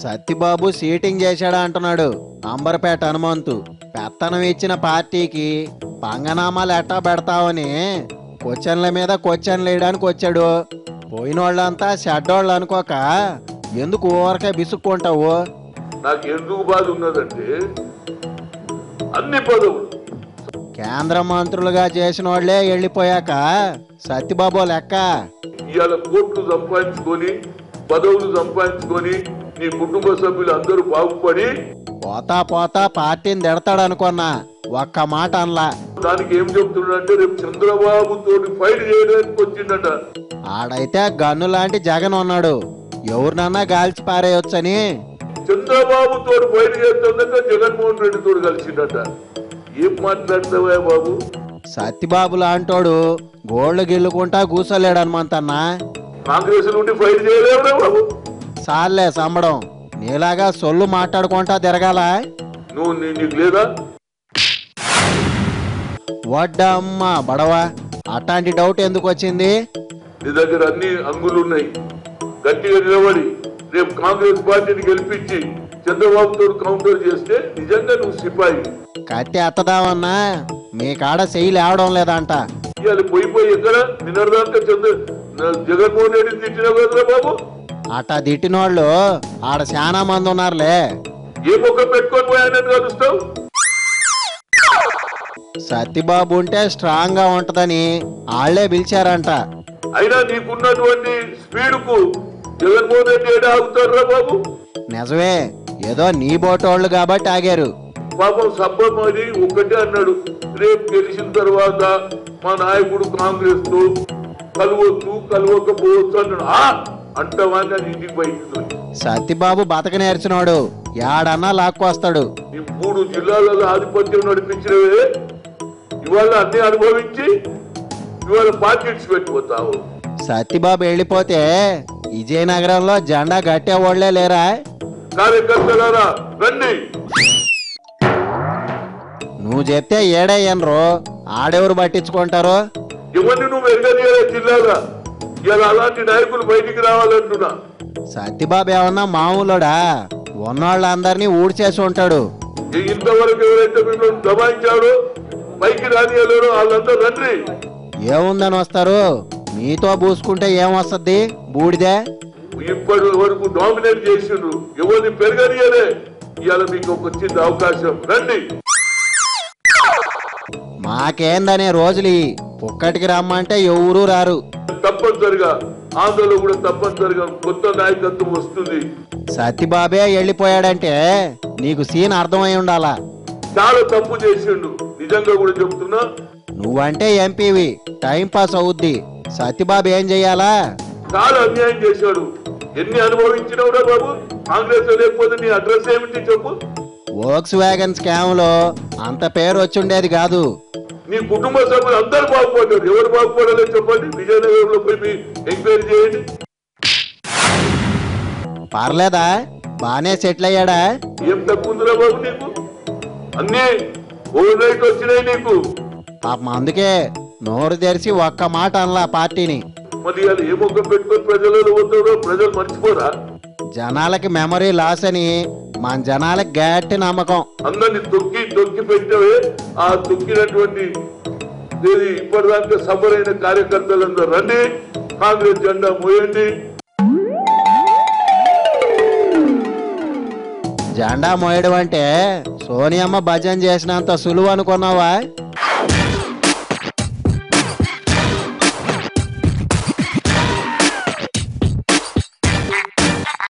Sattibabu seating చేశాడా అంటున్నాడు అంబర్పేట హనుమంతు. పెత్తనం ఇచ్చిన పార్టీకి పంగనామాలు ఎట్టా పెడతావని క్వశ్చన్ల మీద క్వశ్చన్లు వేయడానికి వచ్చాడు. పోయినోళ్ళంతా షడ్డోళ్ళు అనుకోక ఎందుకు ఊరకే బిసుక్కుంటావు? నాకు ఎందుకు బాధ ఉన్నదంటే అన్ని పదవులు కేంద్ర మంత్రులుగా చేసిన వాళ్లే వెళ్ళిపోయాక సత్యబాబు లెక్క. ఇవాళ కోట్లు సంపాదించుకొని పదవులు సంపాదించుకొని నీ కుటుంబ సభ్యులు అందరూ బాగుపడి పోతా పోతా పార్టీని తిడతాడనుకున్నా, ఒక్క మాట అనలా. దానికి ఏం చెప్తున్నాడంటే రేపు చంద్రబాబు తోటి ఫైట్ చేయడానికి వచ్చిందట. ఆడైతే గన్ను లాంటి జగన్ ఉన్నాడు, ఎవరినన్నా గాల్చి పారేయొచ్చని. చంద్రబాబు తోటి ఫైట్ చేస్తుందట, జగన్మోహన్ రెడ్డి తోటి కలిసిందట. ఏం మాట్లాడతావా బాబు? సత్యబాబు లాంటోడు గోళ్లు గిల్లుకుంటా కూసోలేడు హనుమంతన్నా. కాంగ్రెస్ నుండి ఫైట్ చేయలేవురా బాబు. సార్లే సంబడం, నీలాగా సొల్లు మాట్లాడుకుంటా తిరగాల. నీకు లేదా? వడ్డమ్మ బడవా, అట్లాంటి డౌట్ ఎందుకు వచ్చింది? నీ దగ్గర అన్ని అంగులున్నాయి. గట్టిగా నిలబడి రేపు కాంగ్రెస్ పార్టీని గెలిపించి చంద్రబాబుతో కౌంటర్ చేస్తే నిజంగా నువ్వు సిపాయి. కత్తి ఎత్తదామన్నా మీ కాడ చెయ్యి లేవడం లేదంట. ఇవాళ పోయి ఎక్కడ నిన్నదాకా జగన్మోహన్ రెడ్డిని తిట్టినావు కదరా బాబు. అట్టా తిట్టినోళ్ళు ఆడ చాలా మంది ఉన్నారులే. ఏ మొక్క పెట్టుకొని పోయానని కలుస్తావు? సత్యబాబు ఉంటే స్ట్రాంగ్ గా ఉంటదని ఆళ్లే పిలిచారంట. అయినా నీకున్నటువంటి స్పీడ్ కు జగన్మోహన్ రెడ్డి ఏడా ఆగుతారా బాబు? నిజమే, ఏదో నీ బోటోళ్ళు కాబట్టి ఆగారు. పాపం సబ్బమ్మది ఒక్కటే అన్నాడు, రేపు గెలిచిన తర్వాత మా నాయకుడు కాంగ్రెస్ తో కలవచ్చు కలవకపోవచ్చు అన్నాడు. అంటవాన్ని అది ఇంటికి బయటికి. సత్యబాబు బతక నేర్చినోడు, యాడన్నా లాక్కొస్తాడు. ఈ 3 జిల్లాలలో ఆధిపత్యం నడిపించినవే ఇవాళ అన్ని అనుభవించి ఇవాళ పార్టీస్ పెట్టిపోతావు. సత్యబాబు వెళ్ళిపోతే విజయనగరంలో జెండా గట్టేవాళ్లే లేరా? కార్యకర్తలారా రండి. నువ్వు చెప్తే ఏడయ్యనరు, ఆడెవరు పట్టించుకుంటారు? ఎవరిని నువ్వు ఎరగనియలే జిల్లాగా. ఇలా అలాంటి నాయకులు బయటికి రావాలంటున్నా. సత్యబాబు ఏమన్నా మామూలుడా? ఉన్నోళ్ళందరినీ ఊడ్చేసి ఉంటాడు. ఇంతవరకు ఎవరైతే మిమ్మల్ని దబాయించాడో పైకి రానియలేరో వాళ్ళందరూ రండి. ఏముందని వస్తారు? మీతో పూసుకుంటే ఏమొస్తుంది? బూడిదే. ఇప్పటి వరకు డామినేట్ చేసిండ్రు, ఎవరిని పెరగనియలే. ఇవాళ మీకు వచ్చింది అవకాశం, రండి. మాకేందనే రోజులు ఒక్కటికి రమ్మంటే ఎవరూ రారు. తప్పనిసరిగా ఆంధ్రలో కూడా తప్పనిసరిగా కొత్త నాయకత్వం వస్తుంది. సత్యబాబే వెళ్ళిపోయాడంటే నీకు సీన్ అర్థమై ఉండాలా. చాలా తప్పు చేసిండు, నిజంగా కూడా చెప్తున్నా. నువ్వంటే ఎంపీవి, టైం పాస్ అవుద్ది. సత్యబాబు ఏం చెయ్యాలా? చాలా అన్యాయం చేశాడు. ఎన్ని అనుభవించినవురా బాబు? కాంగ్రెస్ లేకపోతే నీ అడ్రస్ ఏమిటి చెప్పు? వోక్స్ వ్యాగన్ స్కామ్ లో అంత పేరు వచ్చుండేది కాదు. నీ కుటుంబ సభ్యులు అందరూ బాగుపడ్డారు. ఎవరు బాగుపడాలో చెప్పండి. విజయనగరంలో పోయి ఎంక్వైరీ చేయండి. పర్లేదా? బానే సెటిల్ అయ్యాడా? ఏం తక్కువ ఉందిరా బాబు నీకు? అన్నీ ఓవర్ నైట్ వచ్చినాయి నీకు. పాపం అందుకే నోరు తెరిచి ఒక్క మాట అనలా పార్టీని. మరి వాళ్ళు ఏ మొక్క పెట్టుకొని ప్రజలలో పోతారో ప్రజలు మర్చిపోరా? జనాలకి మెమరీ లాస్ అని మన జనాలకి గట్టి నమ్మకం. అందరిని తొక్కి పెట్టవే. ఆ తొక్కినటువంటి ఇప్పటిదాకా సఫరైన కార్యకర్తలందరూ రండి, కాంగ్రెస్ జెండా మోయండి. జెండా మోయడం అంటే సోనియమ్మ భజన చేసినంత సులువు అనుకున్నావా?